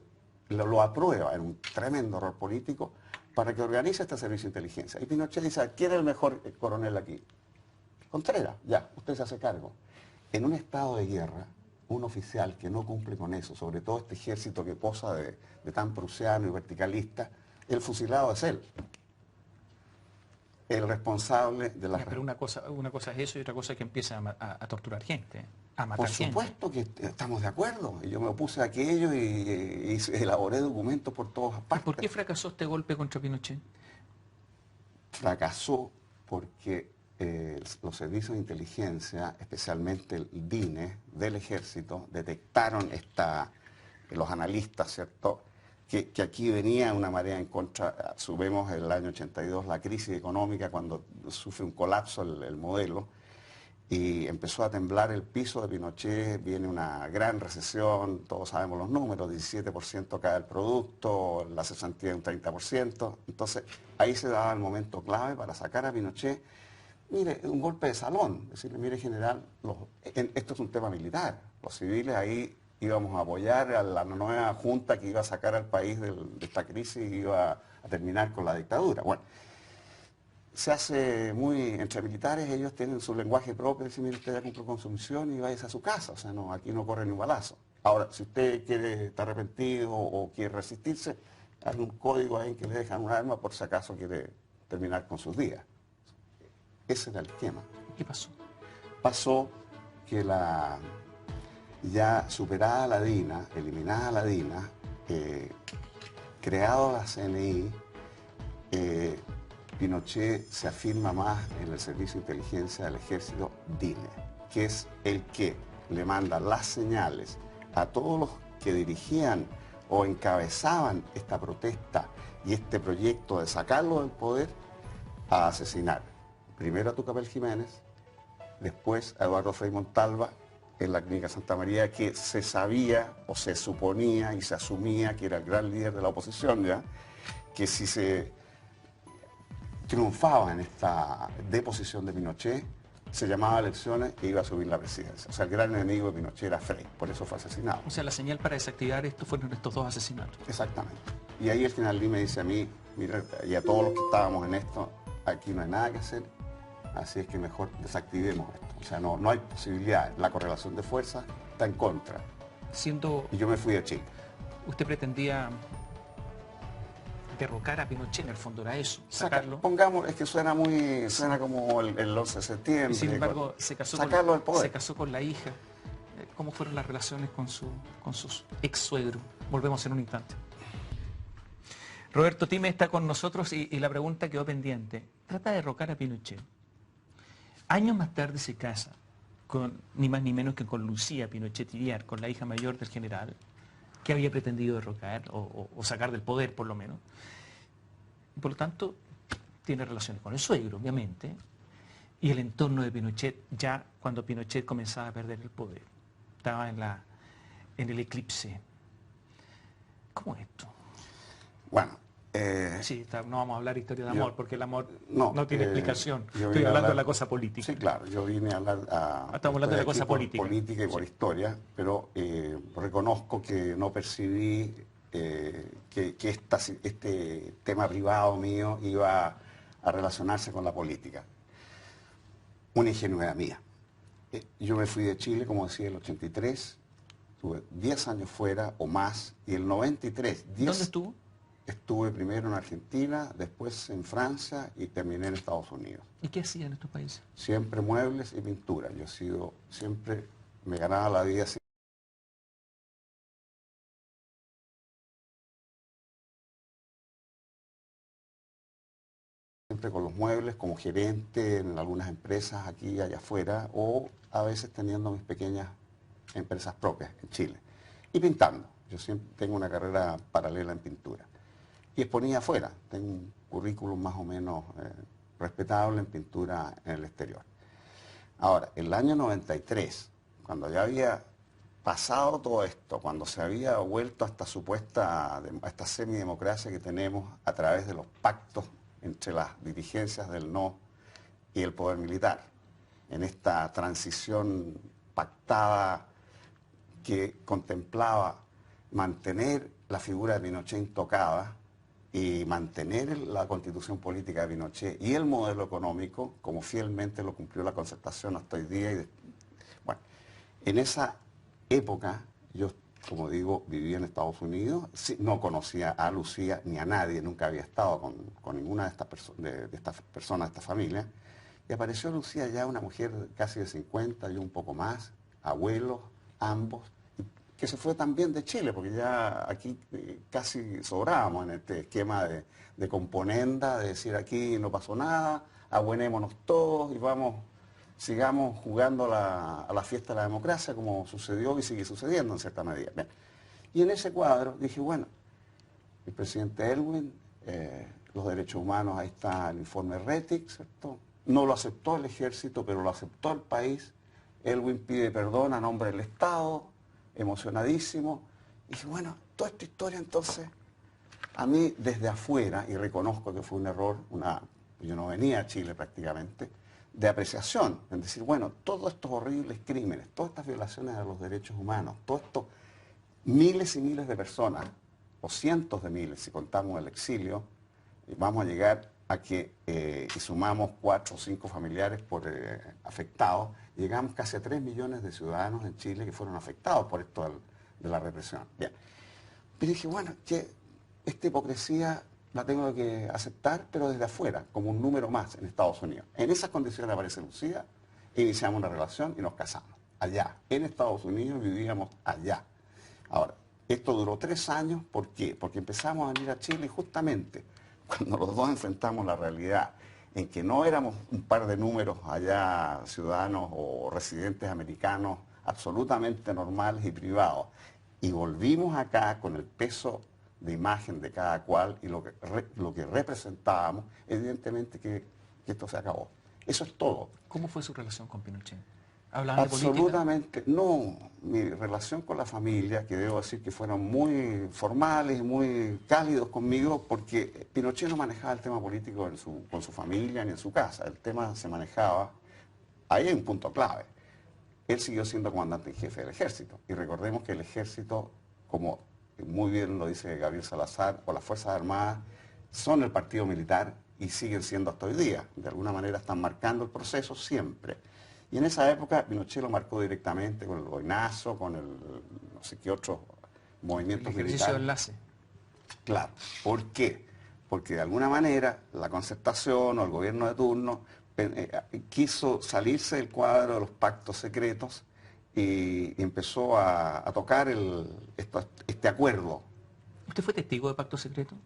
lo aprueba, en un tremendo error político, para que organice este servicio de inteligencia. Y Pinochet dice, ¿quién es el mejor coronel aquí? Contreras, ya, usted se hace cargo. En un estado de guerra, un oficial que no cumple con eso, sobre todo este ejército que posa de tan prusiano y verticalista, el fusilado es él. El responsable de la... Pero una cosa es eso y otra cosa es que empieza a torturar gente, a matar gente. Por supuesto que estamos de acuerdo. Yo me opuse a aquello y elaboré documentos por todas partes. ¿Por qué fracasó este golpe contra Pinochet? Fracasó porque los servicios de inteligencia, especialmente el DINE del ejército, detectaron los analistas, ¿cierto?, que aquí venía una marea en contra. Subimos el año 82 la crisis económica cuando sufre un colapso el modelo y empezó a temblar el piso de Pinochet, viene una gran recesión, todos sabemos los números, 17% cae el producto, la cesantía de un 30%, entonces ahí se daba el momento clave para sacar a Pinochet. Mire, un golpe de salón, decirle, mire general, esto es un tema militar, los civiles ahí íbamos a apoyar a la nueva junta que iba a sacar al país de esta crisis y iba a terminar con la dictadura. Bueno, se hace muy, entre militares ellos tienen su lenguaje propio, dicen, mire, usted ya cumplió con su misión y váyase a su casa, o sea, no, aquí no corre ni un balazo. Ahora, si usted quiere estar arrepentido o quiere resistirse, hay un código ahí que le dejan un arma por si acaso quiere terminar con sus días. Ese era el esquema. ¿Qué pasó? Pasó que ya superada la DINA, eliminada la DINA, creado la CNI, Pinochet se afirma más en el Servicio de Inteligencia del Ejército DINE, que es el que le manda las señales a todos los que dirigían o encabezaban esta protesta y este proyecto de sacarlo del poder a asesinar. Primero a Tucapel Jiménez, después a Eduardo Frei Montalva en la Clínica Santa María, que se sabía o se suponía y se asumía que era el gran líder de la oposición, ¿ya?, que si se triunfaba en esta deposición de Pinochet, se llamaba a elecciones e iba a subir la presidencia. O sea, el gran enemigo de Pinochet era Frei, por eso fue asesinado. O sea, la señal para desactivar esto fueron estos dos asesinatos. Exactamente. Y ahí el general Lee me dice a mí, mira, y a todos los que estábamos en esto, aquí no hay nada que hacer, así es que mejor desactivemos esto. O sea, no hay posibilidad, la correlación de fuerzas está en contra. Y yo me fui a Chile. ¿Usted pretendía derrocar a Pinochet, en el fondo era eso, sacarlo? Pongamos, es que suena como el 11 de septiembre. Y sin embargo, sacarlo del poder. Se casó con la hija. ¿Cómo fueron las relaciones con sus ex suegros? Volvemos en un instante. Roberto Time está con nosotros y la pregunta quedó pendiente. Trata de derrocar a Pinochet. Años más tarde se casa, ni más ni menos que con Lucía Pinochet Iriart, con la hija mayor del general, que había pretendido derrocar o sacar del poder, por lo menos. Y por lo tanto, tiene relaciones con el suegro, obviamente, y el entorno de Pinochet, ya cuando Pinochet comenzaba a perder el poder. Estaba en el eclipse. ¿Cómo es esto? Bueno, sí, no vamos a hablar de historia de amor, porque el amor no tiene explicación. Estoy hablando de la cosa política. Sí, claro, yo vine a hablar estamos hablando de la cosa política. Política y por historia, pero reconozco que no percibí que este tema privado mío iba a relacionarse con la política. Una ingenuidad mía. Yo me fui de Chile, como decía, el 83, estuve 10 años fuera o más, y el 93... ¿Dónde estuvo? Estuve primero en Argentina, después en Francia y terminé en Estados Unidos. ¿Y qué hacía en estos países? Siempre muebles y pintura. Siempre me ganaba la vida siempre con los muebles, como gerente en algunas empresas aquí y allá afuera, o a veces teniendo mis pequeñas empresas propias en Chile. Y pintando. Yo siempre tengo una carrera paralela en pintura. Y exponía afuera. Tengo un currículum más o menos respetable en pintura en el exterior. Ahora, el año 93, cuando ya había pasado todo esto, cuando se había vuelto a esta semidemocracia que tenemos a través de los pactos entre las dirigencias del no y el poder militar, en esta transición pactada que contemplaba mantener la figura de Pinochet intocada y mantener la constitución política de Pinochet y el modelo económico, como fielmente lo cumplió la Concertación hasta hoy día. Bueno, en esa época, yo, como digo, vivía en Estados Unidos, no conocía a Lucía ni a nadie, nunca había estado con ninguna de estas personas, de esta familia, y apareció Lucía ya una mujer casi de 50 y un poco más, abuelos, ambos, que se fue también de Chile, porque ya aquí casi sobrábamos en este esquema de componenda, de decir aquí no pasó nada, abuenémonos todos y sigamos jugando a la fiesta de la democracia como sucedió y sigue sucediendo en cierta medida. Bien. Y en ese cuadro dije, bueno, el presidente Elwin, los derechos humanos, ahí está el informe Rettig, ¿cierto? No lo aceptó el ejército, pero lo aceptó el país. Elwin pide perdón a nombre del Estado, emocionadísimo. Y dije, bueno, toda esta historia entonces, a mí desde afuera, y reconozco que fue un error, yo no venía a Chile prácticamente, de apreciación, en decir, bueno, todos estos horribles crímenes, todas estas violaciones a los derechos humanos, todos estos miles y miles de personas, o cientos de miles si contamos el exilio, vamos a llegar a que, y sumamos 4 o 5 familiares afectados, llegamos casi a 3 millones de ciudadanos en Chile que fueron afectados por esto de la represión. Bien. Pero dije, bueno, que esta hipocresía la tengo que aceptar, pero desde afuera, como un número más en Estados Unidos. En esas condiciones aparece Lucía, iniciamos una relación y nos casamos. Allá, en Estados Unidos, vivíamos allá. Ahora, esto duró 3 años, ¿por qué? Porque empezamos a venir a Chile y justamente cuando los dos enfrentamos la realidad en que no éramos un par de números allá, ciudadanos o residentes americanos absolutamente normales y privados, y volvimos acá con el peso de imagen de cada cual y lo que representábamos, evidentemente que esto se acabó. Eso es todo. ¿Cómo fue su relación con Pinochet? ¿Hablaban de política? Absolutamente, no. Mi relación con la familia, que debo decir que fueron muy formales, muy cálidos conmigo, porque Pinochet no manejaba el tema político con su familia ni en su casa. El tema se manejaba, ahí hay un punto clave. Él siguió siendo comandante en jefe del ejército. Y recordemos que el ejército, como muy bien lo dice Gabriel Salazar, o las Fuerzas Armadas, son el partido militar y siguen siendo hasta hoy día. De alguna manera están marcando el proceso siempre. Y en esa época Pinochet lo marcó directamente con el boinazo, con el no sé qué otros movimientos militares. El ejercicio de enlace. Claro. ¿Por qué? Porque de alguna manera la Concertación o el gobierno de turno quiso salirse del cuadro de los pactos secretos y empezó a tocar este acuerdo. ¿Usted fue testigo de pacto secreto?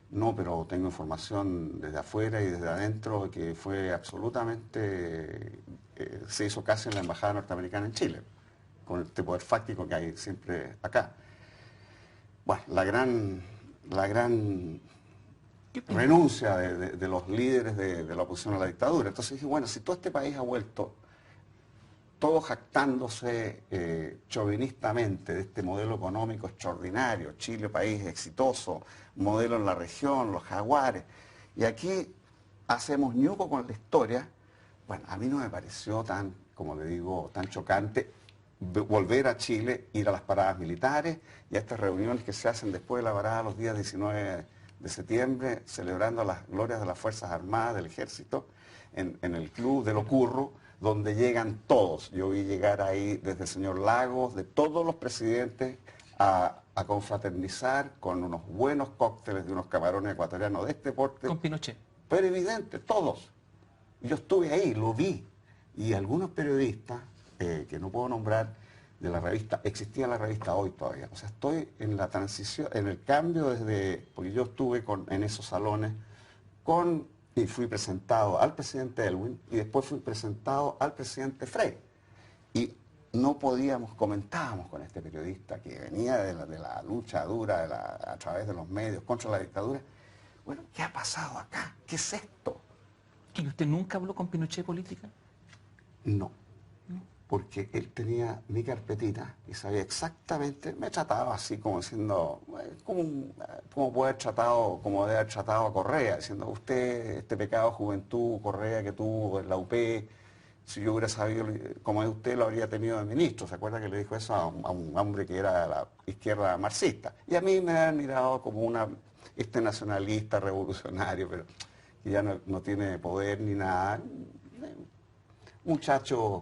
No, pero tengo información desde afuera y desde adentro que fue absolutamente, se hizo casi en la embajada norteamericana en Chile, con este poder fáctico que hay siempre acá. Bueno, la gran renuncia de los líderes de la oposición a la dictadura. Entonces dije, bueno, si todo este país ha vuelto, todo jactándose chauvinistamente de este modelo económico extraordinario, Chile, país exitoso, modelo en la región, los jaguares, y aquí hacemos ñuco con la historia, bueno, a mí no me pareció tan, como le digo, tan chocante volver a Chile, ir a las paradas militares y a estas reuniones que se hacen después de la parada los días 19 de septiembre, celebrando las glorias de las Fuerzas Armadas, del Ejército, en el Club del Ocurro, donde llegan todos. Yo vi llegar ahí desde el señor Lagos, de todos los presidentes, a confraternizar con unos buenos cócteles de unos camarones ecuatorianos de este porte. Con Pinochet. Pero evidente, todos. Yo estuve ahí, lo vi. Y algunos periodistas, que no puedo nombrar, de la revista, existía la revista Hoy todavía. O sea, estoy en la transición, en el cambio porque yo estuve en esos salones y fui presentado al presidente Elwin y después fui presentado al presidente Frey. Y no comentábamos con este periodista que venía de la lucha dura a través de los medios contra la dictadura. Bueno, ¿qué ha pasado acá? ¿Qué es esto? ¿Y usted nunca habló con Pinochet política? No, porque él tenía mi carpetita y sabía exactamente, me trataba así como diciendo, como puede haber tratado, como debe haber tratado a Correa, diciendo, usted, este pecado de juventud, Correa, que tuvo en la UP, si yo hubiera sabido como es usted, lo habría tenido de ministro. ¿Se acuerda que le dijo eso a un hombre que era de la izquierda marxista? Y a mí me han mirado como este nacionalista revolucionario, pero que ya no tiene poder ni nada. Muchacho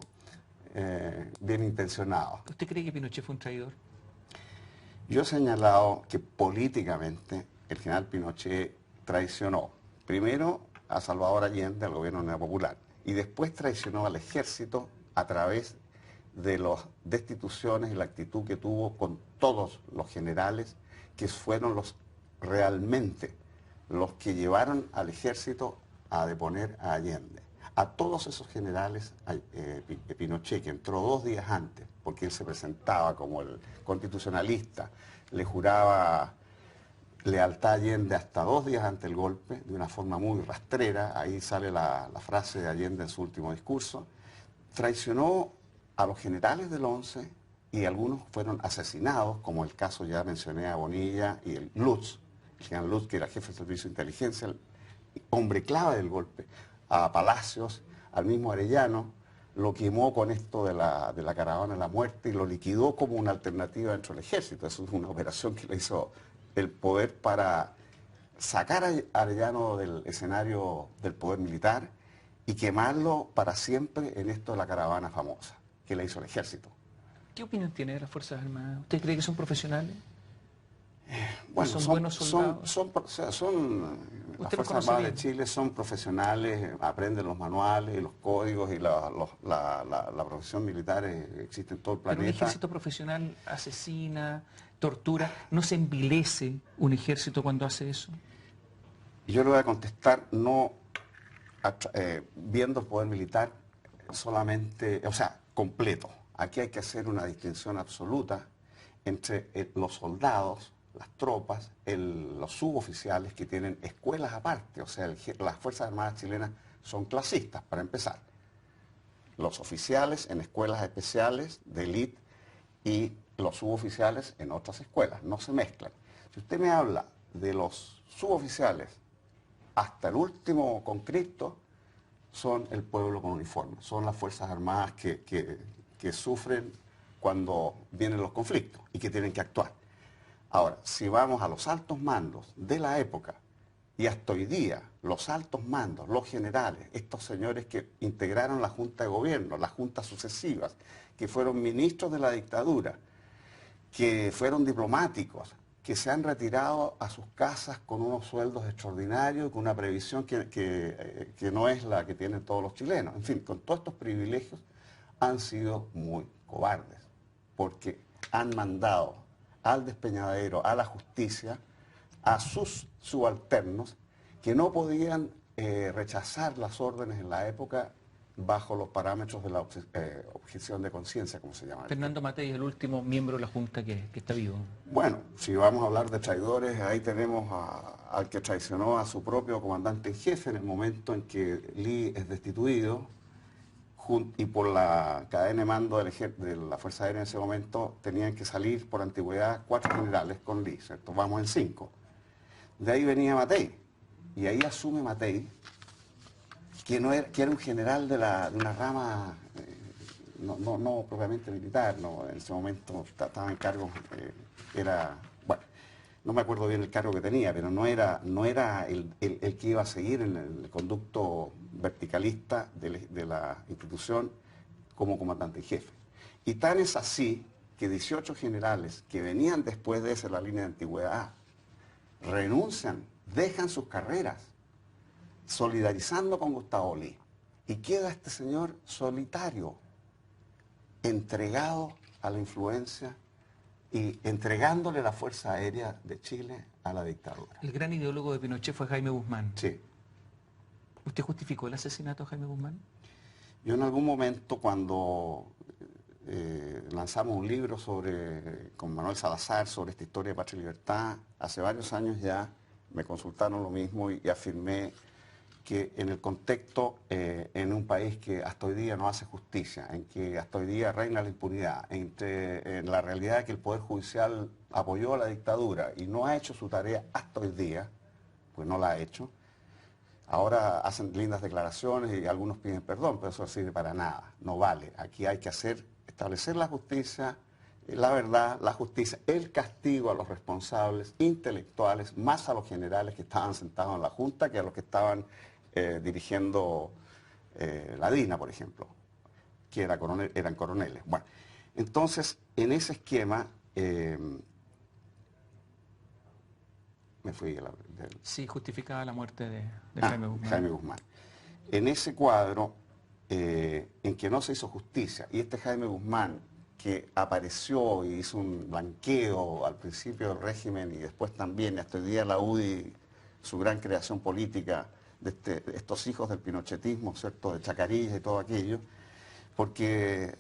bien intencionado. ¿Usted cree que Pinochet fue un traidor? Yo he señalado que políticamente el general Pinochet traicionó primero a Salvador Allende, al gobierno de la Unidad Popular, y después traicionó al ejército a través de las destituciones y la actitud que tuvo con todos los generales, que fueron realmente los que llevaron al ejército a deponer a Allende. A todos esos generales, Pinochet, que entró 2 días antes, porque él se presentaba como el constitucionalista, le juraba lealtad a Allende hasta 2 días antes del golpe, de una forma muy rastrera, ahí sale la frase de Allende en su último discurso, traicionó a los generales del 11 y algunos fueron asesinados, como el caso ya mencioné a Bonilla y el Lutz, el general Lutz, que era jefe de servicio de inteligencia, el hombre clave del golpe, a Palacios, al mismo Arellano, lo quemó con esto de la caravana de la muerte y lo liquidó como una alternativa dentro del ejército. Eso es una operación que le hizo el poder para sacar a Arellano del escenario del poder militar y quemarlo para siempre en esto de la caravana famosa que le hizo el ejército. ¿Qué opinión tiene de las Fuerzas Armadas? ¿Usted cree que son profesionales? Bueno, ¿Son buenos soldados? Las Fuerzas Armadas de Chile son profesionales, aprenden los manuales y los códigos y la profesión militar existe en todo el planeta. Pero un ejército profesional asesina, tortura, ¿no se envilece un ejército cuando hace eso? Yo le voy a contestar no viendo el poder militar solamente, o sea, completo. Aquí hay que hacer una distinción absoluta entre los soldados, las tropas, los suboficiales que tienen escuelas aparte. O sea, las Fuerzas Armadas chilenas son clasistas, para empezar. Los oficiales en escuelas especiales de élite y los suboficiales en otras escuelas, no se mezclan. Si usted me habla de los suboficiales hasta el último conscripto, son el pueblo con uniforme, son las Fuerzas Armadas que sufren cuando vienen los conflictos y que tienen que actuar. Ahora, si vamos a los altos mandos de la época y hasta hoy día, los altos mandos, los generales, estos señores que integraron la Junta de Gobierno, las juntas sucesivas, que fueron ministros de la dictadura, que fueron diplomáticos, que se han retirado a sus casas con unos sueldos extraordinarios, con una previsión que no es la que tienen todos los chilenos. En fin, con todos estos privilegios han sido muy cobardes, porque han mandado al despeñadero, a la justicia, a sus subalternos que no podían rechazar las órdenes en la época bajo los parámetros de la objeción de conciencia, como se llama. Fernando Matei es el último miembro de la Junta que está vivo. Bueno, si vamos a hablar de traidores, ahí tenemos al que traicionó a su propio comandante en jefe en el momento en que Lee es destituido, y por la cadena de mando de la Fuerza Aérea en ese momento tenían que salir por antigüedad 4 generales con Lee, ¿cierto? Vamos en 5. De ahí venía Matei, y ahí asume Matei, que era un general de una rama no propiamente militar, no, en ese momento estaba en cargo, bueno, no me acuerdo bien el cargo que tenía, pero no era el que iba a seguir en el conducto verticalista de la institución como comandante en jefe. Y tan es así que 18 generales que venían después de esa la línea de antigüedad renuncian, dejan sus carreras, solidarizando con Gustavo Lee. Y queda este señor solitario, entregado a la influencia y entregándole la Fuerza Aérea de Chile a la dictadura. El gran ideólogo de Pinochet fue Jaime Guzmán. Sí. ¿Usted justificó el asesinato de Jaime Guzmán? Yo en algún momento cuando lanzamos un libro con Manuel Salazar sobre esta historia de Patria y Libertad, hace varios años ya me consultaron lo mismo y afirmé que en el contexto, en un país que hasta hoy día no hace justicia, en que hasta hoy día reina la impunidad, en la realidad de que el Poder Judicial apoyó a la dictadura y no ha hecho su tarea hasta hoy día, pues no la ha hecho, ahora hacen lindas declaraciones y algunos piden perdón, pero eso no sirve para nada, no vale. Aquí hay que establecer la justicia, la verdad, la justicia, el castigo a los responsables intelectuales, más a los generales que estaban sentados en la Junta que a los que estaban dirigiendo la DINA, por ejemplo, que eran coroneles. Bueno, entonces, en ese esquema, me fui Sí, justificaba la muerte de Jaime Guzmán. Jaime Guzmán. En ese cuadro, en que no se hizo justicia. Y este Jaime Guzmán, que apareció y hizo un blanqueo al principio del régimen y después también, hasta hoy día la UDI, su gran creación política de estos hijos del pinochetismo, ¿cierto?, de Chacarilla y todo aquello, porque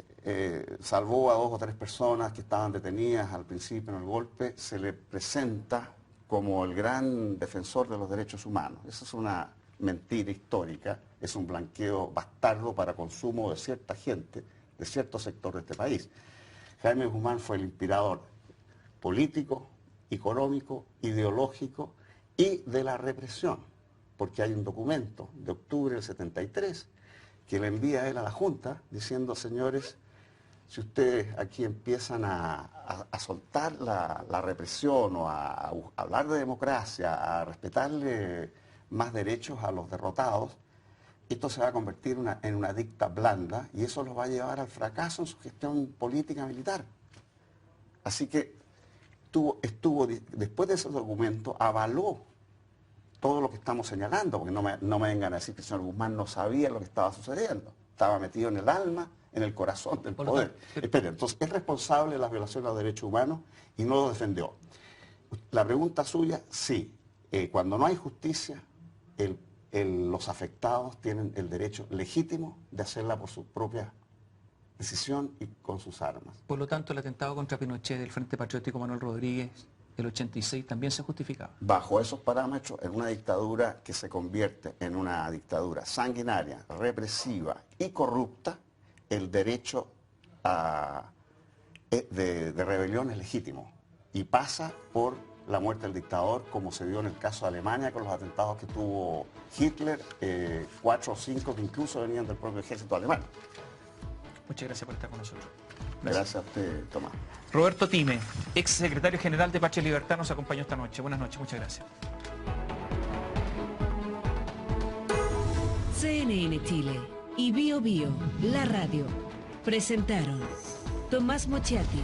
salvó a 2 o 3 personas que estaban detenidas al principio en el golpe, se le presenta como el gran defensor de los derechos humanos. Esa es una mentira histórica, es un blanqueo bastardo para consumo de cierta gente, de cierto sector de este país. Jaime Guzmán fue el inspirador político, económico, ideológico y de la represión, porque hay un documento de octubre del 73 que le envía él a la Junta diciendo: señores, si ustedes aquí empiezan a soltar la represión o a hablar de democracia, a respetarle más derechos a los derrotados, esto se va a convertir en una dicta blanda y eso los va a llevar al fracaso en su gestión política militar. Así que después de ese documento, avaló todo lo que estamos señalando, porque no me vengan a decir que el señor Guzmán no sabía lo que estaba sucediendo. Estaba metido en el alma, en el corazón del poder. Espera, entonces, ¿es responsable de las violaciones a los derechos humanos y no lo defendió? La pregunta suya, sí. Cuando no hay justicia, los afectados tienen el derecho legítimo de hacerla por su propia decisión y con sus armas. Por lo tanto, el atentado contra Pinochet del Frente Patriótico Manuel Rodríguez del 86 también se justificaba. Bajo esos parámetros, en una dictadura que se convierte en una dictadura sanguinaria, represiva y corrupta, el derecho de rebelión es legítimo y pasa por la muerte del dictador, como se dio en el caso de Alemania con los atentados que tuvo Hitler, 4 o 5 que incluso venían del propio ejército alemán. Muchas gracias por estar con nosotros. Gracias a usted, Tomás. Roberto Time, ex secretario general de Patria y Libertad, nos acompañó esta noche. Buenas noches, muchas gracias. CNN Chile y Bio Bio, la radio, presentaron Tomás Mochiati.